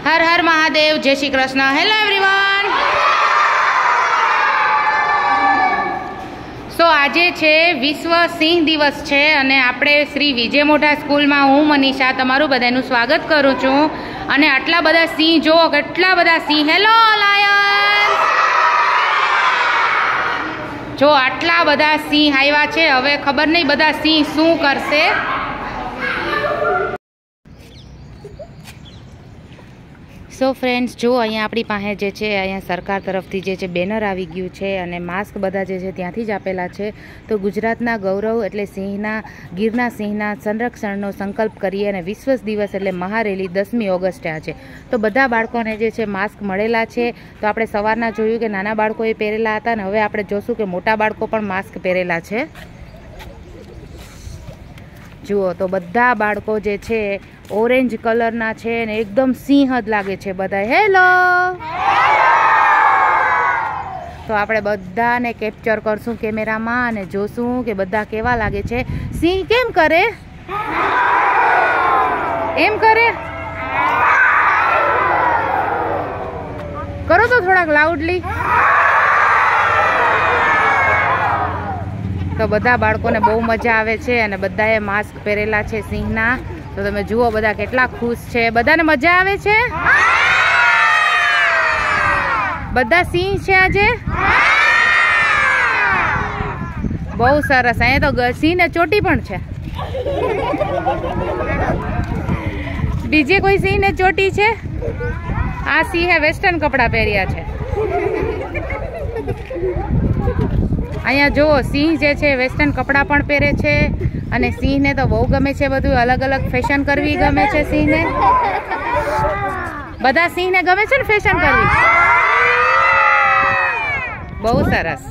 હર હર મહાદેવ, જય Shri Krishna. Hello everyone. So આજે છે વિશ્વ સિંહ દિવસ છે અને આપણે શ્રી વિજય મોઢા સ્કૂલમાં હું મનીષા તમારું બધાનું સ્વાગત કરું છું. અને આટલા બધા સિંહ જુઓ, કેટલા બધા સિંહ. Hello lion. જો આટલા બધા સિંહ આવ્યા છે, હવે ખબર નહીં બધા સિંહ શું કરશે. સો ફ્રેન્ડ્સ, જો અહીંયા આપણી પાસે જે છે અહીંયા સરકાર તરફથી જે છે બેનર આવી ગયું છે અને માસ્ક બધા જે છે ત્યાંથી જ આપેલા છે. તો ગુજરાતના ગૌરવ એટલે સિંહના, ગીરના સિંહના સંરક્ષણનો સંકલ્પ કરીએ અને વિશ્વ દિવસ એટલે મહારેલી 10મી ઓગસ્ટે આ છે. તો બધા બાળકોને જે છે માસ્ક મળેલા છે. તો આપણે સવારના જોયું કે નાના બાળકોએ પહેરેલા હતા અને હવે આપણે જોશું કે મોટા બાળકો પણ માસ્ક પહેરેલા છે. જુઓ તો બધા બાળકો જે છે ઓરેન્જ કલરના છે ને એકદમ સિંહ જ લાગે છે બધા. હેલો. તો આપણે બધાને કેપ્ચર કરશું કેમેરામાં અને જોશું કે બધા કેવા લાગે છે. સિંહ કેમ કરે? એમ કરે? કરો તો થોડાક લાઉડલી. તો બધા બાળકોને બહુ મજા આવે છે અને બધાએ માસ્ક પહેરેલા છે સિંહના. તો તમે જુઓ બધા કેટલા ખુશ છે. બધાને મજા આવે છે? બધા સિંહ છે આજે? બહુ સરસ. અહીંયા તો સિંહ ને ચોટી પણ છે. બીજે કોઈ સિંહ ને ચોટી છે? આ સિંહે વેસ્ટર્ન કપડાં પહેર્યા છે. અહીંયા જુઓ સિંહ જે છે વેસ્ટર્ન કપડાં પણ પહેરે છે અને સિંહને તો બહુ ગમે છે બધું અલગ અલગ ફેશન કરવી ગમે છે સિંહને. બધા સિંહને ગમે છે ને ફેશન કરવી. બહુ સરસ.